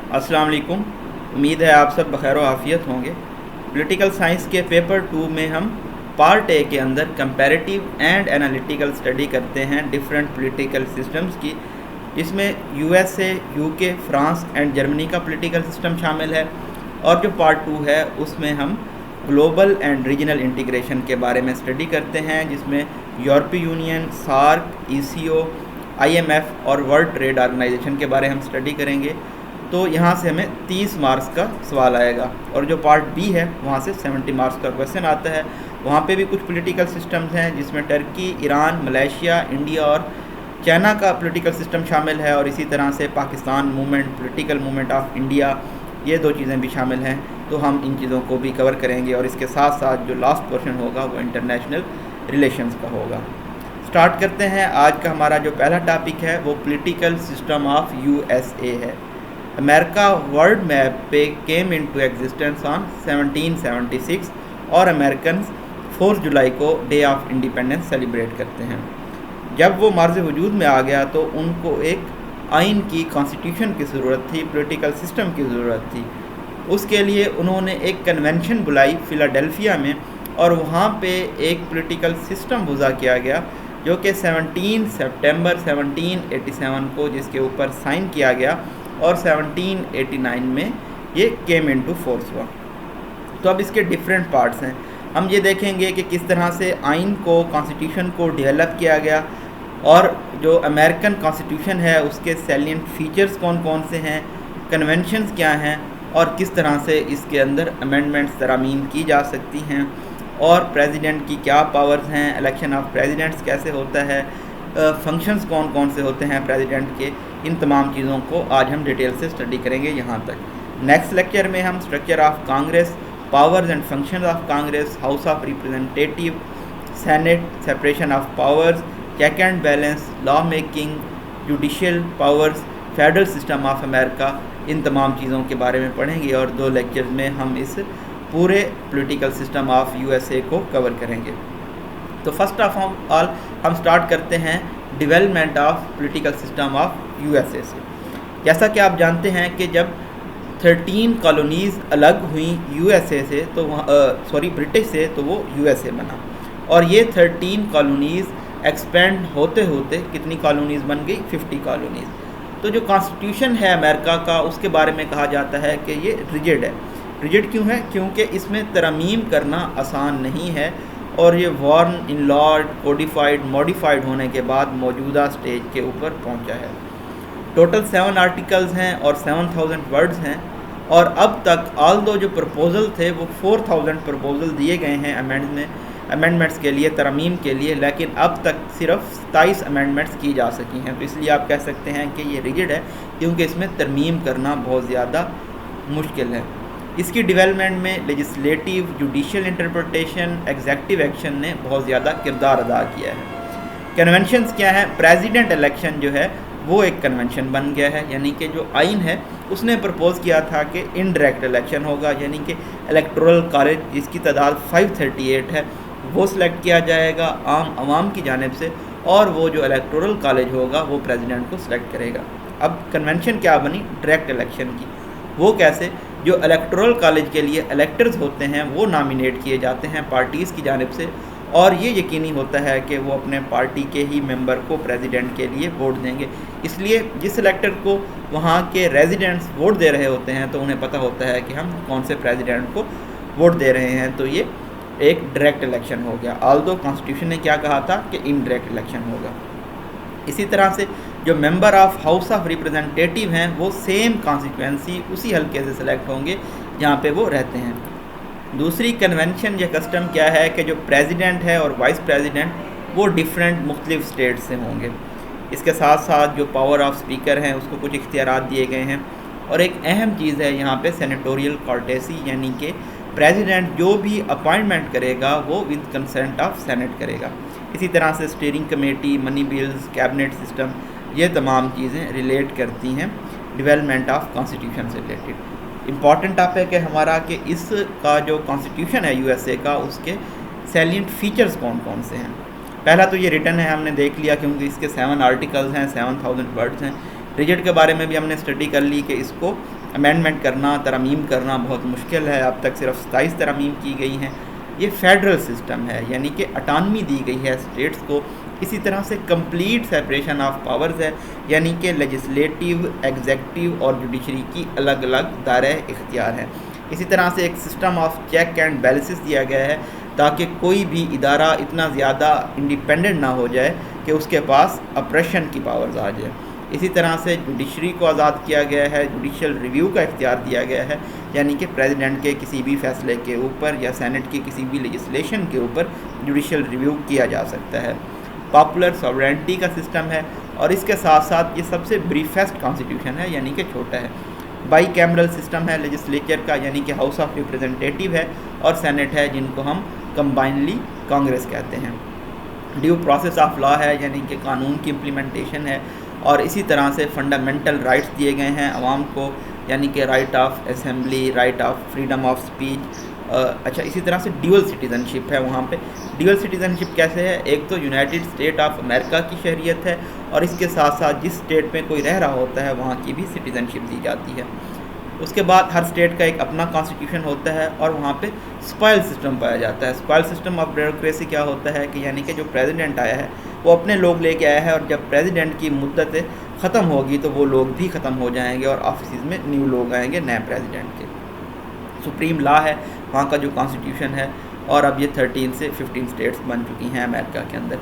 السلام علیکم، امید ہے آپ سب بخیر و عافیت ہوں گے۔ پولیٹیکل سائنس کے پیپر 2 میں ہم پارٹ اے کے اندر کمپیریٹیو اینڈ انالیٹیکل اسٹڈی کرتے ہیں ڈفرینٹ پولیٹیکل سسٹمز کی، جس میں یو ایس اے، یو کے، فرانس اینڈ جرمنی کا پولیٹیکل سسٹم شامل ہے، اور جو پارٹ 2 ہے اس میں ہم گلوبل اینڈ ریجنل انٹیگریشن کے بارے میں اسٹڈی کرتے ہیں، جس میں یورپی Union, SAARC, E C O, I M F اور ورلڈ ٹریڈ آرگنائزیشن کے بارے ہم اسٹڈی کریں گے۔ تو یہاں سے ہمیں 30 مارکس کا سوال آئے گا، اور جو پارٹ بی ہے وہاں سے 70 مارکس کا کویسچن آتا ہے۔ وہاں پہ بھی کچھ پولیٹیکل سسٹمز ہیں، جس میں ٹرکی، ایران، ملیشیا، انڈیا اور چائنا کا پولیٹیکل سسٹم شامل ہے، اور اسی طرح سے Pakistan movement, political movement of India, یہ 2 چیزیں بھی شامل ہیں۔ تو ہم ان چیزوں کو بھی کور کریں گے، اور اس کے ساتھ ساتھ جو لاسٹ پورشن ہوگا وہ انٹرنیشنل ریلیشنز کا ہوگا۔ سٹارٹ کرتے ہیں۔ آج کا ہمارا جو پہلا ٹاپک ہے وہ political system of U S A ہے۔ امریکہ ورلڈ میپ پہ کیم انٹو ایگزسٹنس آن 1776، اور امریکنز 4 جولائی کو ڈے آف انڈیپینڈنس سیلیبریٹ کرتے ہیں۔ جب وہ مارز وجود میں آ گیا تو ان کو ایک آئین کی، کانسٹیٹیوشن کی ضرورت تھی، پولیٹیکل سسٹم کی ضرورت تھی۔ اس کے لیے انہوں نے ایک کنونشن بلائی فلاڈیلفیا میں، اور وہاں پہ ایک پولیٹیکل سسٹم وضع کیا گیا، جو کہ 17 سپٹمبر 1787 کو جس کے اوپر سائن کیا گیا، اور 1789 میں یہ کیم انٹو فورس ہوا۔ تو اب اس کے ڈیفرنٹ پارٹس ہیں۔ ہم یہ دیکھیں گے کہ کس طرح سے آئین کو، کانسٹیٹیوشن کو ڈیولپ کیا گیا، اور جو امریکن کانسٹیٹیوشن ہے اس کے سیلینٹ فیچرز کون کون سے ہیں، کنونشنز کیا ہیں، اور کس طرح سے اس کے اندر امینڈمنٹس ترامیم کی جا سکتی ہیں، اور پریزیڈنٹ کی کیا پاورز ہیں، الیکشن آف پریزیڈنٹس کیسے ہوتا ہے، فنکشنز کون کون سے ہوتے ہیں پریزیڈنٹ کے۔ ان تمام چیزوں کو آج ہم ڈیٹیل سے اسٹڈی کریں گے یہاں تک۔ نیکسٹ لیکچر میں ہم structure of Congress, powers and functions of Congress, House of Representative, Senate, separation of powers, check and balance, law making, judicial powers, federal system of America, ان تمام چیزوں کے بارے میں پڑھیں گے، اور 2 لیکچرز میں ہم اس پورے political system of U S A کو کور کریں گے۔ تو فرسٹ آف آل ہم سٹارٹ کرتے ہیں development of political system of U S A سے۔ جیسا کہ آپ جانتے ہیں کہ جب 13 کالونیز الگ ہوئیں یو ایس اے سے، تو برٹش سے، تو وہ یو ایس اے بنا، اور یہ 13 کالونیز ایکسپینڈ ہوتے ہوتے کتنی کالونیز بن گئی؟ 50 کالونیز۔ تو جو کانسٹیٹیوشن ہے امریکہ کا، اس کے بارے میں کہا جاتا ہے کہ یہ ریجڈ ہے۔ ریجڈ کیوں ہے؟ کیونکہ اس میں ترمیم کرنا آسان نہیں ہے، اور یہ وارن ان لا، کوڈیفائڈ، موڈیفائڈ ہونے کے بعد موجودہ سٹیج کے اوپر پہنچا ہے۔ ٹوٹل 7 آرٹیکلز ہیں اور 7000 ورڈز ہیں، اور اب تک آلدو جو پرپوزل تھے وہ 4000 پرپوزل دیے گئے ہیں امینڈمنٹس کے لیے، ترمیم کے لیے، لیکن اب تک صرف 27 امینڈمنٹس کی جا سکی ہیں۔ تو اس لیے آپ کہہ سکتے ہیں کہ یہ ریجڈ ہے، کیونکہ اس میں ترمیم کرنا بہت زیادہ مشکل ہے۔ اس کی ڈیولپمنٹ میں legislative, judicial interpretation, executive action نے بہت زیادہ کردار ادا کیا ہے۔ کنونشنز کیا ہیں؟ پریزیڈنٹ الیکشن جو ہے وہ ایک کنونشن بن گیا ہے، یعنی کہ جو آئین ہے اس نے پرپوز کیا تھا کہ انڈائریکٹ الیکشن ہوگا، یعنی کہ الیکٹورل کالج جس کی تعداد 538 ہے وہ سلیکٹ کیا جائے گا عام عوام کی جانب سے، اور وہ جو الیکٹورل کالج ہوگا وہ پریزیڈنٹ کو سلیکٹ کرے گا۔ اب کنونشن کیا بنی؟ ڈائریکٹ الیکشن کی۔ وہ کیسے؟ جو الیکٹورل کالج کے لیے الیکٹرز ہوتے ہیں وہ نامینیٹ کیے جاتے ہیں پارٹیز کی جانب سے، اور یہ یقینی ہوتا ہے کہ وہ اپنے پارٹی کے ہی ممبر کو پریزیڈنٹ کے لیے ووٹ دیں گے۔ اس لیے جس الیکٹر کو وہاں کے ریزیڈنٹس ووٹ دے رہے ہوتے ہیں تو انہیں پتہ ہوتا ہے کہ ہم کون سے پریزیڈنٹ کو ووٹ دے رہے ہیں۔ تو یہ ایک ڈائریکٹ الیکشن ہو گیا، آلدو کانسٹیٹیوشن نے کیا کہا تھا کہ انڈائریکٹ الیکشن ہوگا۔ اسی طرح سے جو member of house of representative ہیں وہ سیم کانسٹیٹوینسی اسی حلقے سے سلیکٹ ہوں گے جہاں پہ وہ رہتے ہیں۔ دوسری کنونشن یا کسٹم کیا ہے کہ جو پریزیڈنٹ ہے اور وائس پریزیڈنٹ وہ ڈیفرنٹ مختلف اسٹیٹ سے ہوں گے۔ اس کے ساتھ ساتھ جو پاور آف اسپیکر ہیں اس کو کچھ اختیارات دیے گئے ہیں، اور ایک اہم چیز ہے یہاں پہ سینیٹوریل کارٹیسی، یعنی کہ پریزیڈنٹ جو بھی اپائنٹمنٹ کرے گا وہ ود کنسنٹ آف سینٹ کرے گا۔ اسی طرح سے steering committee, money bills, cabinet system, یہ تمام چیزیں ریلیٹ کرتی ہیں ڈیولپمنٹ آف کانسٹیٹیوشن سے ریلیٹڈ۔ امپورٹنٹ ٹاپک ہے ہمارا کہ اس کا جو کانسٹیٹیوشن ہے یو ایس اے کا، اس کے سیلینٹ فیچرز کون کون سے ہیں۔ پہلا تو یہ ریٹن ہے، ہم نے دیکھ لیا کیونکہ اس کے 7 آرٹیکلز ہیں، 7000 ورڈز ہیں۔ ریجٹ کے بارے میں بھی ہم نے اسٹڈی کر لی کہ اس کو امینڈمنٹ کرنا، ترمیم کرنا بہت مشکل ہے، اب تک صرف 27 ترمیم کی گئی ہیں۔ یہ فیڈرل سسٹم ہے، یعنی کہ اٹانمی دی گئی ہے اسٹیٹس کو۔ اسی طرح سے کمپلیٹ سیپریشن آف پاورز ہے، یعنی کہ لیجسلیٹیو، ایگزیکٹیو اور جوڈیشری کی الگ الگ دائرہ اختیار ہیں۔ اسی طرح سے ایک system of check and balances دیا گیا ہے تاکہ کوئی بھی ادارہ اتنا زیادہ انڈیپینڈنٹ نہ ہو جائے کہ اس کے پاس اپریشن کی پاورز آ جائے۔ اسی طرح سے جوڈیشری کو آزاد کیا گیا ہے، جوڈیشل ریویو کا اختیار دیا گیا ہے، یعنی کہ پریزیڈنٹ کے کسی بھی فیصلے کے اوپر یا سینٹ کی کسی بھی لیجسلیشن کے اوپر جوڈیشل ریویو کیا جا سکتا ہے۔ پاپولر ساورینٹی کا سسٹم ہے، اور اس کے ساتھ ساتھ یہ سب سے بریفیسٹ کانسٹیٹیوشن ہے، یعنی کہ چھوٹا ہے۔ بائی کیمرل سسٹم ہے لیجسلیچر کا، یعنی کہ ہاؤس آف ریپریزنٹیٹیو ہے اور سینٹ ہے، جن کو ہم کمبائنلی کانگریس کہتے ہیں۔ ڈیو پروسیس آف لا ہے، یعنی کہ قانون کی امپلیمنٹیشن ہے، اور اسی طرح سے فنڈامنٹل رائٹس دیے گئے ہیں عوام کو، یعنی کہ right of assembly, right of freedom of speech. اچھا، اسی طرح سے ڈیول سٹیزن شپ ہے وہاں پہ۔ ڈیول سٹیزن شپ کیسے ہے؟ ایک تو یونائٹڈ اسٹیٹ آف امریکہ کی شہریت ہے، اور اس کے ساتھ ساتھ جس اسٹیٹ میں کوئی رہ رہا ہوتا ہے وہاں کی بھی سٹیزن شپ دی جاتی ہے۔ اس کے بعد ہر اسٹیٹ کا ایک اپنا کانسٹیٹیوشن ہوتا ہے، اور وہاں پہ اسپائل سسٹم پایا جاتا ہے۔ اسپائل سسٹم آف بیوروکریسی کیا ہوتا ہے کہ یعنی کہ جو پریزیڈنٹ آیا ہے وہ اپنے لوگ لے کے آیا ہے، اور جب پریزیڈنٹ کی مدت ختم ہوگی تو وہ لوگ بھی ختم ہو جائیں گے اور آفیسز میں نیو لوگ آئیں گے نئے پریزیڈنٹ کے۔ سپریم لا ہے وہاں کا جو کانسٹیٹیوشن ہے، اور اب یہ 13 سے 15 اسٹیٹس بن چکی ہیں امریکہ کے اندر۔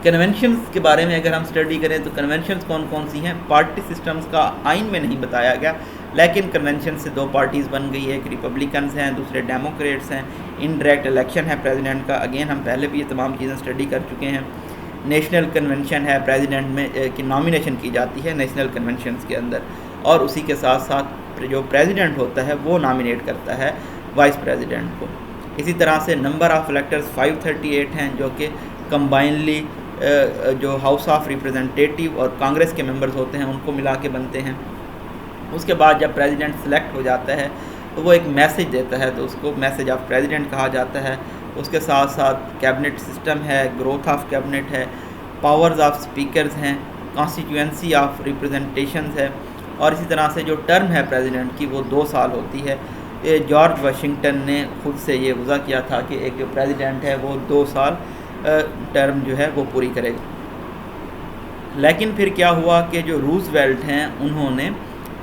کنونشنز کے بارے میں اگر ہم اسٹڈی کریں تو کنونشنز کون کون سی ہیں؟ پارٹی سسٹمز کا آئین میں نہیں بتایا گیا، لیکن کنونشن سے دو پارٹیز بن گئی ہے، ایک ریپبلکنز ہیں، دوسرے ڈیموکریٹس ہیں۔ انڈائریکٹ الیکشن ہے پریزیڈنٹ کا، اگین ہم پہلے بھی یہ تمام چیزیں اسٹڈی کر چکے ہیں۔ نیشنل کنونشن ہے، پریزیڈنٹ میں کی نامینیشن کی جاتی ہے نیشنل کنونشنز کے اندر، اور اسی کے ساتھ ساتھ جو پریزیڈنٹ ہوتا ہے وہ نامینیٹ کرتا ہے وائس پریزیڈنٹ کو۔ اسی طرح سے نمبر آف الیکٹرز 538 ہیں، جو کہ کمبائنلی جو ہاؤس آف ریپریزنٹیٹیو اور کانگریس کے ممبرز ہوتے ہیں ان کو ملا کے بنتے ہیں۔ اس کے بعد جب پریزیڈنٹ سلیکٹ ہو جاتا ہے تو وہ ایک میسج دیتا ہے، تو اس کو میسج آف پریزیڈنٹ کہا جاتا ہے۔ اس کے ساتھ ساتھ کیبنٹ سسٹم ہے، گروتھ آف کیبنٹ ہے، پاورز آف سپیکرز ہیں، کانسٹیٹیوئنسی آف ریپریزنٹیشنز ہے، اور اسی طرح سے جو ٹرم ہے پریزیڈنٹ کی وہ 2 سال ہوتی ہے۔ جارج واشنگٹن نے خود سے یہ وضع کیا تھا کہ ایک جو پریزیڈنٹ ہے وہ 2 سال ٹرم جو ہے وہ پوری کرے گا۔ لیکن پھر کیا ہوا کہ جو روزویلٹ ہیں انہوں نے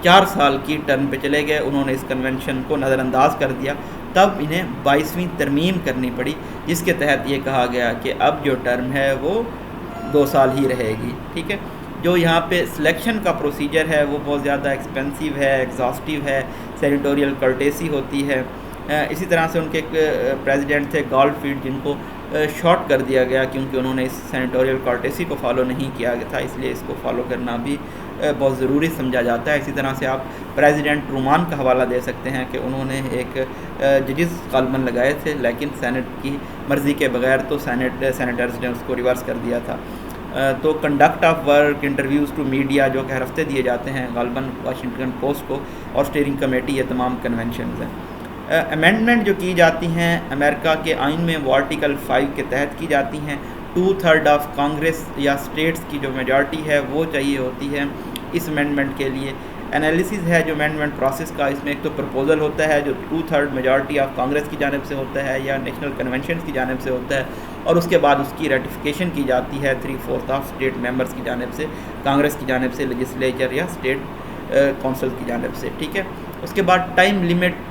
4 سال کی ٹرم پہ چلے گئے، انہوں نے اس کنونشن کو نظر انداز کر دیا، تب انہیں 22ویں ترمیم کرنی پڑی، جس کے تحت یہ کہا گیا کہ اب جو ٹرم ہے وہ 2 سال ہی رہے گی۔ ٹھیک ہے، جو یہاں پہ سلیکشن کا پروسیجر ہے وہ بہت زیادہ ایکسپینسیو ہے، ایگزاسٹیو ہے، سینیٹوریل کرٹیسی ہوتی ہے۔ اسی طرح سے ان کے ایک پریزیڈنٹ تھے گالفیلڈ، جن کو شارٹ کر دیا گیا کیونکہ انہوں نے اس سینیٹوریل کارٹیسی کو فالو نہیں کیا تھا، اس لیے اس کو فالو کرنا بھی بہت ضروری سمجھا جاتا ہے۔ اسی طرح سے آپ پریزیڈنٹ ٹرومان کا حوالہ دے سکتے ہیں کہ انہوں نے ایک ججز غالباً لگائے تھے، لیکن سینٹ کی مرضی کے بغیر تو سینیٹرز نے اس کو ریورس کر دیا تھا۔ تو conduct of work, interviews to media جو کہ ہر ہفتے دیے جاتے ہیں غالباً واشنگٹن پوسٹ کو، اور اسٹیئرنگ کمیٹی، یہ تمام کنونشنز ہیں۔ امینڈمنٹ جو کی جاتی ہیں امریکہ کے آئین میں وہ آرٹیکل 5 کے تحت کی جاتی ہیں۔ 2/3 آف کانگریس یا اسٹیٹس کی جو میجارٹی ہے وہ چاہیے ہوتی ہے اس امینڈمنٹ کے لیے۔ انالیسز ہے جو امینڈمنٹ پروسیس کا، اس میں ایک تو پرپوزل ہوتا ہے جو 2/3 میجارٹی آف کانگریس کی جانب سے ہوتا ہے یا نیشنل کنونشنز کی جانب سے ہوتا ہے، اور اس کے بعد اس کی ریٹیفیکیشن کی جاتی ہے 3/4 آف اسٹیٹ ممبرس کی جانب سے، کانگریس کی جانب سے، لیجسلیچر یا اسٹیٹ کونسل کی جانب سے۔ ٹھیک ہے، اس کے بعد ٹائم لیمٹ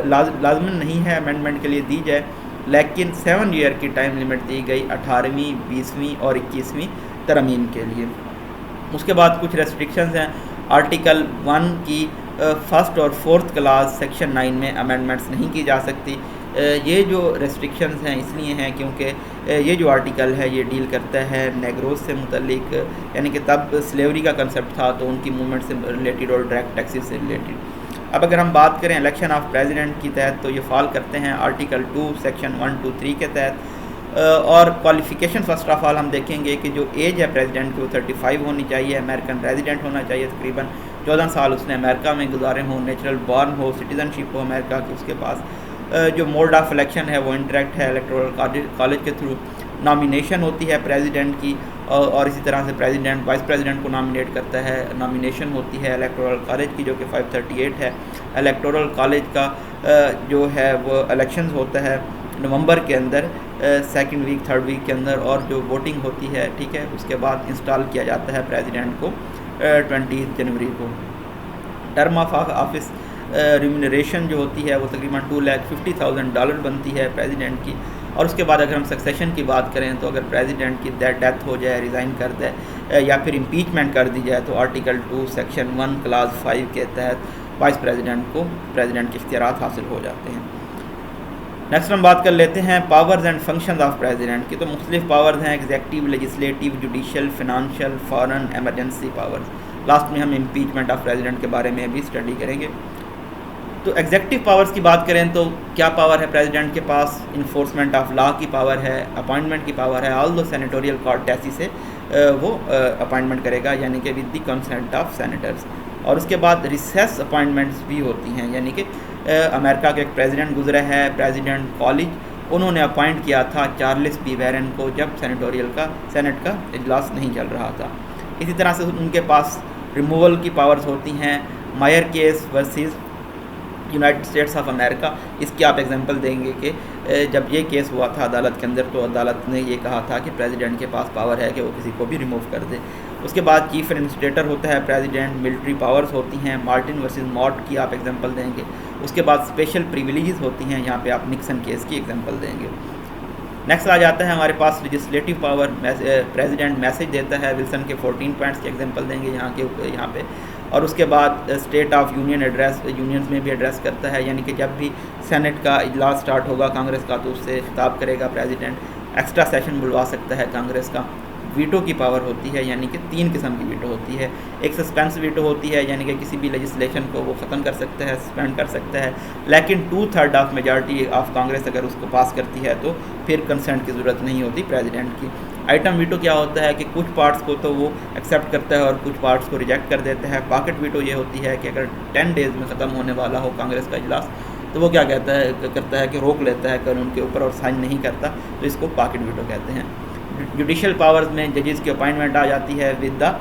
لازماً نہیں ہے امینڈمنٹ کے لیے دی جائے، لیکن 7 ایئر کی ٹائم لیمٹ دی گئی 18ویں، 20ویں اور 21ویں ترمیم کے لیے۔ اس کے بعد کچھ ریسٹرکشنز ہیں۔ آرٹیکل 1 کی 1 اور 4 کلاز سیکشن 9 میں امینڈمنٹس نہیں کی جا سکتی۔ یہ جو ریسٹرکشنز ہیں اس لیے ہیں کیونکہ یہ جو آرٹیکل ہے یہ ڈیل کرتا ہے نیگروز سے متعلق، یعنی کہ تب سلیوری کا کنسیپٹ تھا تو ان کی موومنٹ سے ریلیٹڈ اور ڈائریکٹ ٹیکسز سے ریلیٹڈ۔ اب اگر ہم بات کریں الیکشن آف پریزیڈنٹ کی تحت تو یہ فال کرتے ہیں آرٹیکل 2 سیکشن 1 to 3 کے تحت، اور کوالیفیکیشن فرسٹ آف آل ہم دیکھیں گے کہ جو ایج ہے پریزیڈنٹ کی وہ 35 ہونی چاہیے، امریکن ریزیڈنٹ ہونا چاہیے، تقریباً 14 سال اس نے امریکہ میں گزارے ہوں، نیچرل بارن ہو، سٹیزن شپ ہو امریکہ کی اس کے پاس۔ جو موڈ آف الیکشن ہے وہ انڈائریکٹ ہے، الیکٹورل کالج کے تھرو۔ نامینیشن ہوتی ہے پریزیڈنٹ کی، اور اسی طرح سے پریزیڈنٹ وائس پریزیڈنٹ کو نامینیٹ کرتا ہے. نامینیشن ہوتی ہے الیکٹورل کالج کی جو کہ 538 ہے. الیکٹورل کالج کا جو ہے وہ الیکشنز ہوتا ہے نومبر کے اندر سیکنڈ ویک تھرڈ ویک کے اندر, اور جو ووٹنگ ہوتی ہے ٹھیک ہے اس کے بعد انسٹال کیا جاتا ہے پریزیڈنٹ کو 20 جنوری کو. ٹرم آف آفس ریمونریشن جو ہوتی ہے وہ تقریباً $250,000 بنتی ہے پریزیڈنٹ کی. اور اس کے بعد اگر ہم سکسیشن کی بات کریں تو اگر پریزیڈنٹ کی ڈیتھ ہو جائے, ریزائن کر دے یا پھر امپیچمنٹ کر دی جائے تو آرٹیکل 2 سیکشن 1 کلاز 5 کے تحت وائس پریزیڈنٹ کو پریزیڈنٹ کے اختیارات حاصل ہو جاتے ہیں. نیکسٹ ہم بات کر لیتے ہیں powers and functions of president کی. تو مختلف پاورز ہیں executive, legislative, judicial, financial, foreign, emergency powers. Last میں ہم امپیچمنٹ آف پریزیڈنٹ کے بارے میں بھی اسٹڈی کریں گے. تو ایگزیکٹو پاورز کی بات کریں تو کیا پاور ہے پریزیڈنٹ کے پاس؟ انفورسمنٹ آف لا کی پاور ہے, اپائنٹمنٹ کی پاور ہے, آل دو سینیٹوریل کارٹیسی سے وہ اپائنٹمنٹ کرے گا یعنی کہ with the consent of senators. اور اس کے بعد ریسیس اپائنٹمنٹس بھی ہوتی ہیں, یعنی کہ امریکہ کے ایک پریزیڈنٹ گزرے ہے, پریزیڈنٹ کالج, انہوں نے اپائنٹ کیا تھا چارلس پی ویرن کو جب سینٹ کا اجلاس نہیں چل رہا تھا. اسی طرح سے ان کے پاس ریموول کی پاورز ہوتی ہیں. Myers case versus United States of America, اس کی آپ ایگزامپل دیں گے کہ جب یہ کیس ہوا تھا عدالت کے اندر تو عدالت نے یہ کہا تھا کہ پریزیڈنٹ کے پاس پاور ہے کہ وہ کسی کو بھی ریموو کر دے. اس کے بعد چیف ایڈمنسٹریٹر ہوتا ہے پریزیڈنٹ. ملٹری پاورز ہوتی ہیں, مارٹن ورسز ماٹ کی آپ ایگزامپل دیں گے. اس کے بعد اسپیشل پریویلیجز ہوتی ہیں, یہاں پہ آپ نکسن کیس کی ایگزامپل دیں گے. نیکسٹ آ جاتا ہے ہمارے پاس لیجسلیٹو پاور. پریزیڈنٹ میسج دیتا ہے, ولسن کے 14 پوائنٹس کی ایگزامپل دیں گے یہاں پہ. اور اس کے بعد state of union address, unions میں بھی ایڈریس کرتا ہے, یعنی کہ جب بھی سینٹ کا اجلاس سٹارٹ ہوگا کانگریس کا تو اس سے خطاب کرے گا پریزیڈنٹ. ایکسٹرا سیشن بلوا سکتا ہے کانگریس کا. ویٹو کی پاور ہوتی ہے, یعنی کہ 3 قسم کی ویٹو ہوتی ہے. ایک سسپینس ویٹو ہوتی ہے, یعنی کہ کسی بھی لیجسلیشن کو وہ ختم کر سکتا ہے, سسپینڈ کر سکتا ہے, لیکن 2/3 آف میجارٹی آف کانگریس اگر اس کو پاس کرتی ہے تو پھر کنسنٹ کی ضرورت نہیں ہوتی پریزیڈنٹ کی. آئٹم ویٹو کیا ہوتا ہے کہ کچھ پارٹس کو تو وہ ایکسیپٹ کرتا ہے اور کچھ پارٹس کو ریجیکٹ کر دیتا ہے. پاکٹ ویٹو یہ ہوتی ہے کہ اگر 10 ڈیز میں ختم ہونے والا ہو کانگریس کا اجلاس تو وہ کیا کرتا ہے کہ روک لیتا ہے قانون کے اوپر اور سائن نہیں کرتا, تو اس کو پاکٹ ویٹو کہتے ہیں. جوڈیشل پاورز میں ججز کی اپائنٹمنٹ آ جاتی ہے with the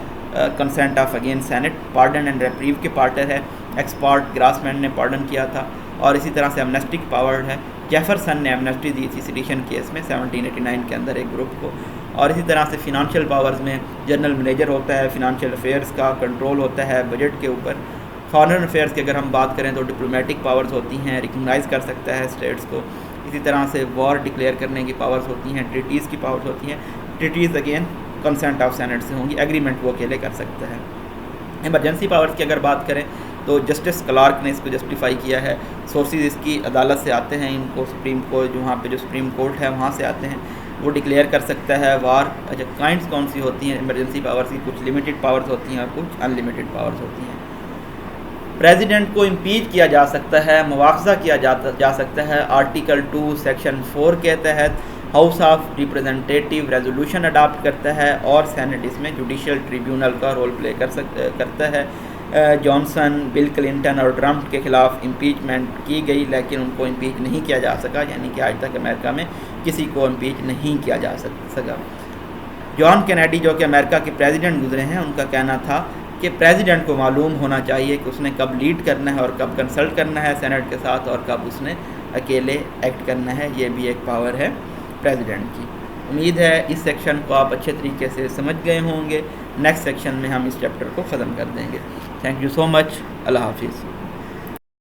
consent of again senate. Pardon and reprieve کے پارٹر ہے, ایکس پارٹ گراسمین نے پارڈن کیا تھا. اور اسی طرح سے ایمنسٹی کی پاور ہے, جیفرسن نے ایمنسٹی دی تھی سیڈیشن کیس میں 1789 کے اندر ایک گروپ کو. اور اسی طرح سے فنانشل پاورز میں جنرل منیجر ہوتا ہے, فنانشل افیئرز کا کنٹرول ہوتا ہے بجٹ کے اوپر. فارن افیئرز کی اگر ہم بات کریں تو ڈپلومیٹک پاورز ہوتی ہیں, ریکگنائز کر سکتا ہے اسٹیٹس کو. اسی طرح سے وار ڈکلیئر کرنے کی پاورز ہوتی ہیں, ٹریٹیز کی پاورز ہوتی ہیں. Treaties again consent of senate سے ہوں گی, ایگریمنٹ وہ اکیلے کر سکتا ہے. ایمرجنسی پاورز کی اگر بات کریں تو جسٹس کلارک نے اس کو جسٹیفائی کیا ہے. سورسز اس کی عدالت سے آتے ہیں, ان کو سپریم کورٹ جو وہاں پہ جو سپریم کورٹ ہے وہاں سے آتے ہیں. وہ ڈکلیئر کر سکتا ہے وار. اچھا, کائنڈس کون سی ہوتی ہیں ایمرجنسی پاورز کی؟ کچھ لمیٹڈ پاورز ہوتی ہیں اور کچھ ان لمیٹڈ پاورز ہوتی ہیں. پریزیڈنٹ کو امپیچ کیا جا سکتا ہے, مواخذہ کیا جا سکتا ہے آرٹیکل 2 سیکشن 4 کے تحت. House of Representative resolution adopt کرتا ہے اور سینٹ اس میں جوڈیشل ٹریبیونل کا رول پلے کرتا ہے. جانسن, بل کلنٹن اور ٹرمپ کے خلاف امپیچمنٹ کی گئی لیکن ان کو امپیچ نہیں کیا جا سکا, یعنی کہ آج تک امریکہ میں کسی کو امپیچ نہیں کیا جا سکا. جان کینیڈی جو کہ امریکہ کے پریزیڈنٹ گزرے ہیں, ان کا کہنا تھا کہ پریزیڈنٹ کو معلوم ہونا چاہیے کہ اس نے کب لیڈ کرنا ہے اور کب کنسلٹ کرنا ہے سینٹ کے ساتھ اور کب اس نے اکیلے ایکٹ کرنا ہے. یہ بھی ایک پاور ہے پریزیڈنٹ کی. امید ہے اس سیکشن کو آپ اچھے طریقے سے سمجھ گئے ہوں گے. نیکسٹ سیکشن میں ہم اس چیپٹر کو ختم کر دیں گے. تھینک یو سو مچ. اللہ حافظ.